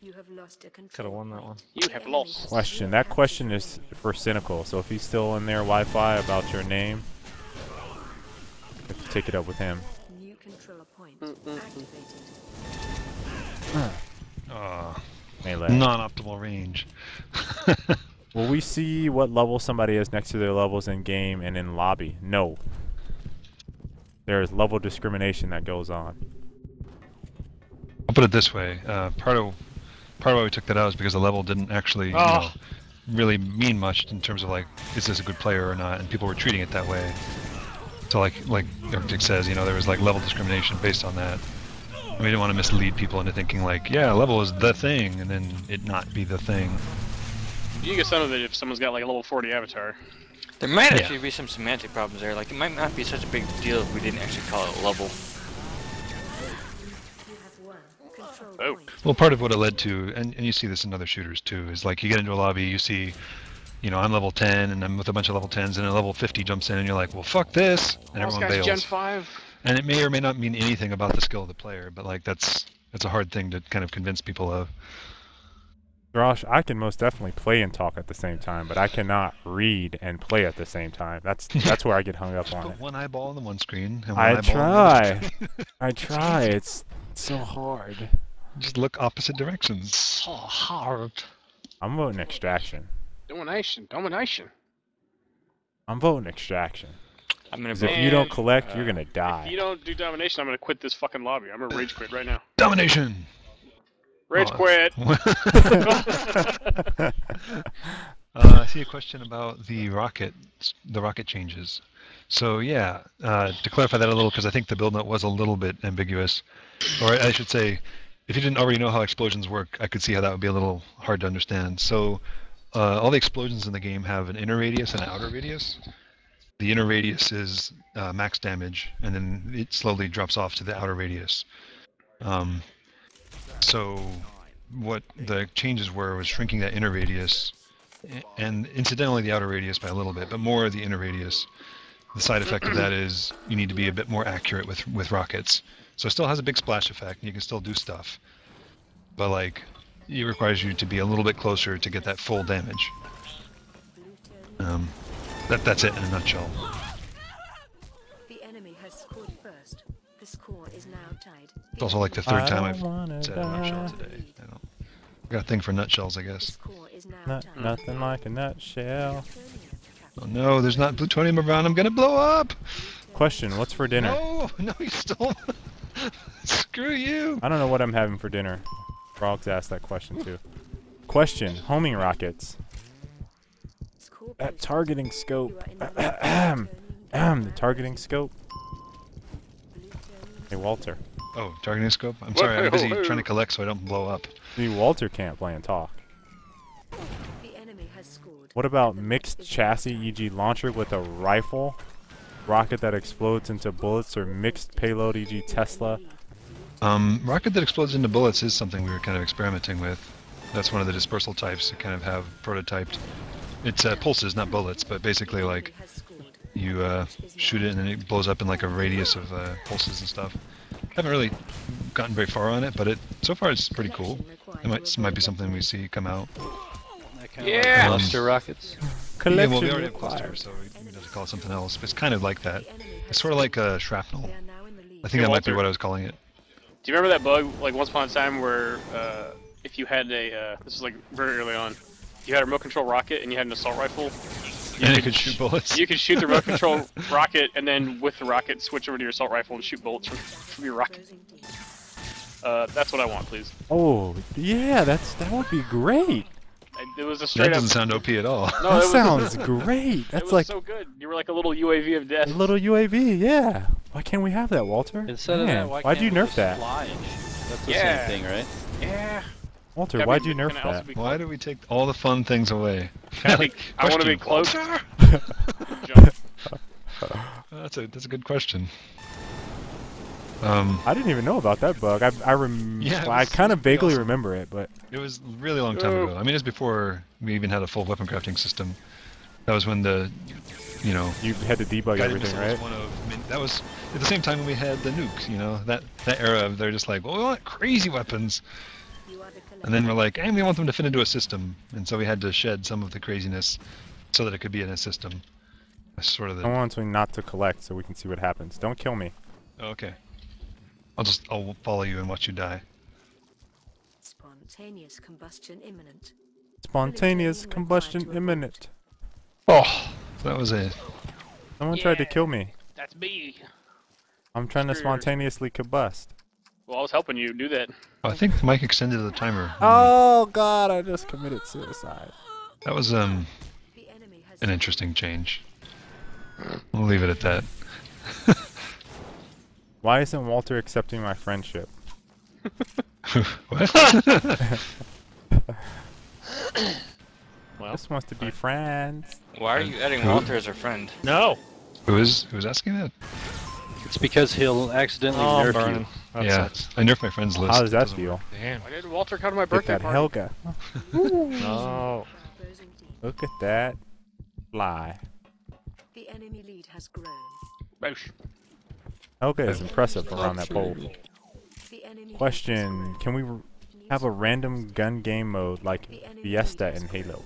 You have lost a control. Could have won that one. You have lost. question. That question is for Cynical. So if he's still in there Wi-Fi about your name, you have to take it up with him. New control point activated. Melee. Non-optimal range. Will we see what level somebody is next to their levels in game and in lobby? No. There is level discrimination that goes on. I'll put it this way. Part of why we took that out is because the level didn't actually really mean much in terms of like, is this a good player or not? And people were treating it that way. So like Arctic says, there was like level discrimination based on that. And we didn't want to mislead people into thinking like, yeah, level is the thing, and then it not be the thing. You get some of it if someone's got like a level 40 avatar. There might Yeah. actually be some semantic problems there. Like, it might not be such a big deal if we didn't actually call it level. You have 1 control Oh. point. Well, part of what it led to, and you see this in other shooters too, is like you get into a lobby, you see, I'm level 10 and I'm with a bunch of level 10s, and a level 50 jumps in and you're like, well, fuck this, and This everyone guy's bails. Gen 5. And it may or may not mean anything about the skill of the player, but like that's a hard thing to kind of convince people of. Josh, I can most definitely play and talk at the same time, but I cannot read and play at the same time. That's where I get hung up on Put it. one eyeball on the one screen and one I eyeball on the other. try. I try. It's so hard. Just look opposite directions. So hard. I'm voting extraction. Domination. I'm voting extraction. I'm gonna 'Cause vote. if you don't collect, you're gonna die. If you don't do domination, I'm gonna quit this fucking lobby. I'm gonna rage quit right now. Domination! Rage Oh. quit. I see a question about the rocket changes. So yeah, to clarify that a little, because I think the build note was a little bit ambiguous, or I should say, if you didn't already know how explosions work, I could see how that would be a little hard to understand. So all the explosions in the game have an inner radius and an outer radius. The inner radius is max damage, and then it slowly drops off to the outer radius. So what the changes were was shrinking that inner radius, and incidentally the outer radius by a little bit, but more the inner radius. The side effect of that is you need to be a bit more accurate with rockets. So it still has a big splash effect, and you can still do stuff, but like it requires you to be a little bit closer to get that full damage. That's it in a nutshell. The enemy has scored first. It's also like the third I time don't I've wanna said a nutshell die. today. I got a thing for nutshells, I guess. Nothing like a nutshell. Oh no, there's not plutonium around. I'm gonna blow up. Question, what's for dinner? No, no, you stole. Screw you. I don't know what I'm having for dinner. Frogs asked that question too. Question, homing rockets. That targeting scope. The targeting scope. Hey, Walter. Oh, targeting scope? I'm sorry, I'm busy trying to collect so I don't blow up. See, Walter can't play and talk. What about mixed chassis, e.g. launcher with a rifle, rocket that explodes into bullets, or mixed payload, e.g. Tesla? Rocket that explodes into bullets is something we were kind of experimenting with. That's one of the dispersal types to kind of have prototyped. It's pulses, not bullets, but basically like you shoot it and then it blows up in like a radius of pulses and stuff. Haven't really gotten very far on it, but so far it's pretty cool. It might be something we see come out. Yeah! Cluster rockets. Yeah, well, we already have clusters, so we have to call it something else. But it's kind of like that. It's sort of like shrapnel. I think that might be what I was calling it. Do you remember that bug, like once upon a time, where if you had a, this was like very early on, you had a remote control rocket and you had an assault rifle. You could shoot bullets. You could shoot the remote control rocket and then with the rocket switch over to your assault rifle and shoot bullets from your rocket. That's what I want, please. Oh, yeah, that would be great. It was a straight That doesn't sound OP at all. No, that sounds great. That's it was like so good. You were like a little UAV of death. a little UAV, yeah. Why can't we have that, Walter? Instead of Man, that, why'd you nerf that? That's the Yeah. same thing, right? Yeah. Walter, Can why'd we- you nerf can it also that? be Why do we take all the fun things away? I want to be Question, closer. Walter? That's a good question. I didn't even know about that bug. Yeah, it I was kind of pretty vaguely awesome. remember it, but It was a really long time ago. I mean, it was before we even had a full weapon crafting system. That was when the, you know, you had to debug guided everything, missile right? was one of. That was at the same time when we had the nukes. You know, that era of they're just like, well, we want crazy weapons, and then we're like, and we want them to fit into a system, and so we had to shed some of the craziness so that it could be in a system. That's sort of the. I want to not to collect so we can see what happens. Don't kill me. Okay. I'll follow you and watch you die. Spontaneous combustion imminent. Spontaneous combustion imminent. Oh, that was it. Someone tried to kill me. That's me. I'm trying to Screw yours. spontaneously combust. Well, I was helping you do that. I think Mike extended the timer. Oh God! I just committed suicide. That was The enemy has an interesting change. We'll leave it at that. Why isn't Walter accepting my friendship? What? Well, Just wants to be friends. Why are you adding Walter as a friend? No. Who was asking that? It's because he'll accidentally Oh, I'm nerf burning. you. That Yeah, sucks. I nerfed my friends list. How does It that doesn't feel? work. Damn. why did Walter come to my Look birthday at that party? Helga. No. opposing team. Look at that fly. The enemy lead has grown. Boosh. Helga is impressive around that pole. The enemy Question: can we have a random gun game mode like Fiesta in Halo?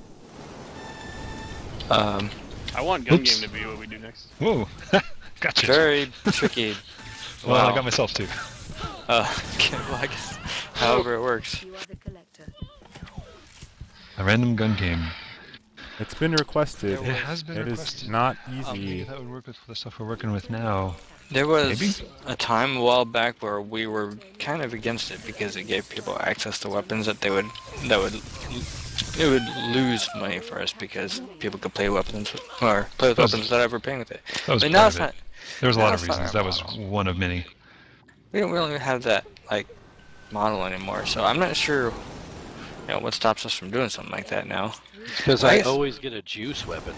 I want gun Oops. game to be what we do next. Whoa! Gotcha. Very tricky. Well, I Wow. got myself too. Okay, well, I guess however it works. You are the collector. A random gun game. It's been requested. It has been It requested. is not Maybe easy. that would work with the stuff we're working with now. There was Maybe? a time a while back where we were kind of against it because it gave people access to weapons that it would lose money for us because people could play weapons or play with That was- weapons without ever paying with it. That was But part now of it's it. not. There was a now lot of it's not reasons. our That was model. one of many. We don't really have that like model anymore, so I'm not sure. What stops us from doing something like that now? Because I I guess- always get a juice weapon.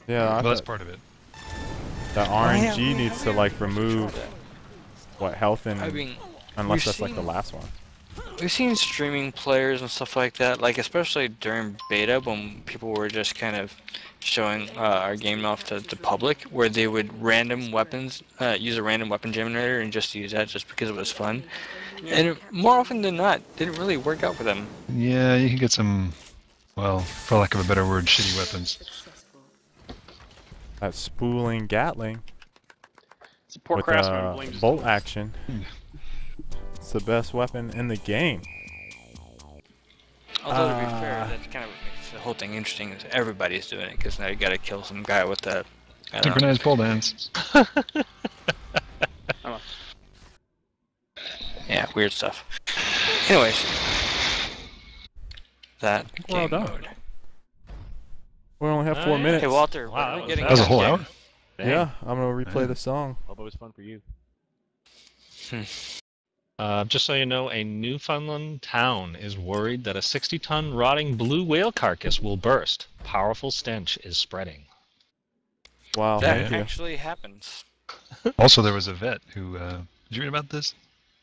Yeah, I Well, that's thought part of it. the RNG needs to like remove what health and I mean, unless we've that's like the seen- last one. We've seen streaming players and stuff like that, like especially during beta when people were just kind of showing our game off to the public, where they would random weapons, use a random weapon generator and just use that just because it was fun. And more often than not, didn't really work out for them. Yeah, you can get some, well, for lack of a better word, shitty weapons. Successful. That spooling Gatling. It's a poor with craftsman who blames his bolt tools. action. It's the best weapon in the game. Although to be fair, that's kind of what makes the whole thing interesting is everybody's doing it because now you gotta kill some guy with that. I don't know. Synchronized pole dance. Yeah, weird stuff. Anyways, that Well game done. mode. We only have 4 yeah. minutes. Hey Walter, Wow, what are that we was getting? That was a out whole of hour? game? Dang. Yeah, I'm gonna replay the song. Hope it was fun for you. Just so you know, a Newfoundland town is worried that a 60-ton rotting blue whale carcass will burst. Powerful stench is spreading. Wow, That thank you. actually happens. Also, there was a vet who. Did you read about this?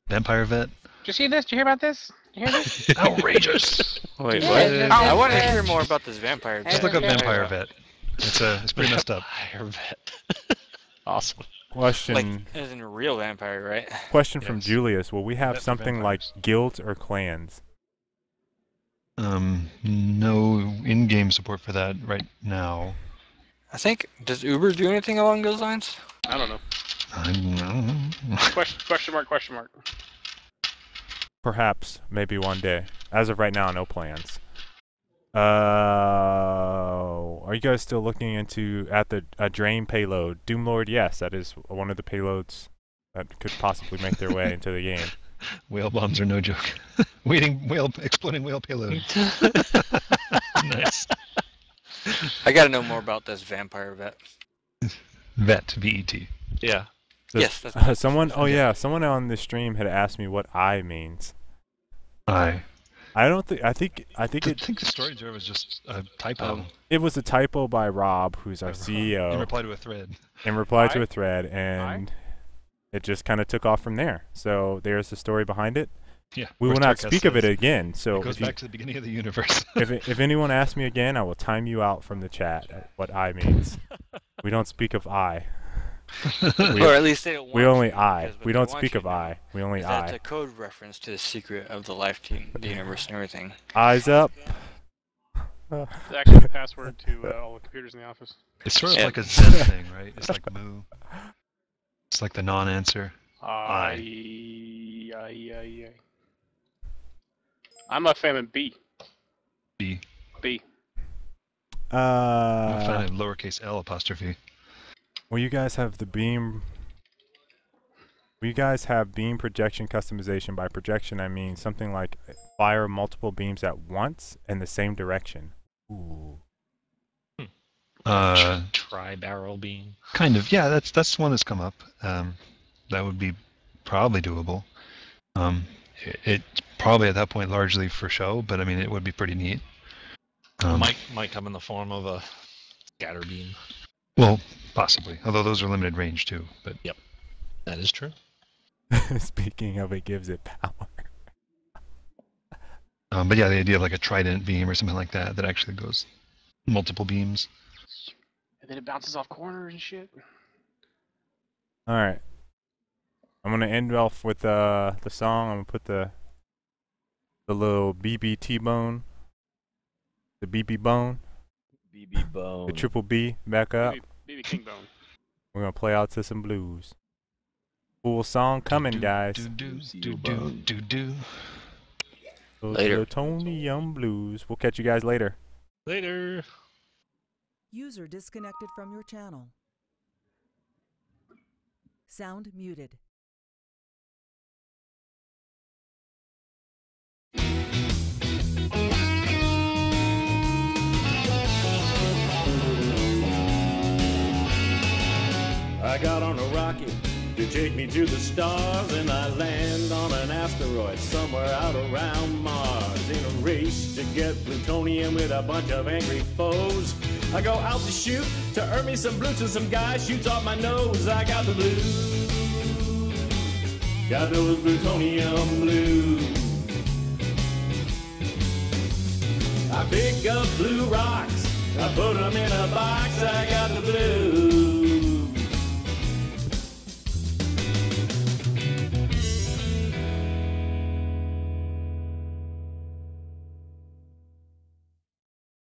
Vampire vet. Did you see this? Did you hear about this? Did you hear this? Outrageous. Wait, Yeah, what? yeah, I yeah. want to hear more about this vampire. Just vet. look up vampire vet. It's pretty messed up. Vampire vet. Awesome. Question. Like, as in a real vampire, right? Question from Yes. Julius. Will we have Vets are something like vampires. guilds or clans? No in-game support for that right now. I think, does Uber do anything along those lines? I don't know. I don't know. Question mark, question mark. Perhaps, maybe one day. As of right now, no plans. Are you guys still looking into a drain payload? Doomlord, yes, that is one of the payloads that could possibly make their way into the game. Whale bombs are no joke. Exploding whale payload. Nice. I gotta know more about this vampire vet. Vet, V-E-T. Yeah. Yes, that's Someone on the stream had asked me what I means. I think think the story there was just a typo. it was a typo by Rob, who's our CEO. In reply to a thread. In reply to I? a thread, and it just kind of took off from there. So there's the story behind it. Yeah. We or will not Starcast speak of it says. again. So It goes if, you, back to the beginning of the universe. if anyone asks me again, I will time you out from the chat at what I means. We don't speak of I. or at least they don't want We only to, I. because what We they don't want speak you of to know I. We only is that's I. a code reference to the secret of the life team, the universe, and everything. Eyes up. It's actually the password to all the computers in the office. It's sort of Yeah. like a Zen thing, right? It's like moo. It's like the non-answer. I. I'm a fan of B. B. B. I'm a fan of lowercase l apostrophe. Will you guys have the beam? Will you guys have beam projection customization? By projection, I mean something like fire multiple beams at once in the same direction. Ooh. Tri-barrel beam. Kind of. Yeah, that's one that's come up. That would be probably doable. It's probably at that point largely for show, but I mean it would be pretty neat. Might come in the form of a scatter beam. Well, possibly. Although those are limited range too. But That is true. Speaking of, it gives it power. but yeah, the idea of like a trident beam or something like that actually goes multiple beams. And then it bounces off corners and shit. All right. I'm gonna end off with the song. I'm gonna put the little BBT bone, the BB bone, BB Bone. the triple B back up. BB King Bone. We're gonna play out to some blues. Cool song coming, guys. Do. Those Later. Plutonium blues. We'll catch you guys later. Later. User disconnected from your channel. Sound muted. I got on a rocket to take me to the stars, and I land on an asteroid somewhere out around Mars. In a race to get plutonium with a bunch of angry foes, I go out to shoot to earn me some blue till some guy shoots off my nose. I got the blues, got those plutonium blues. I pick up blue rocks, I put them in a box. I got the blues.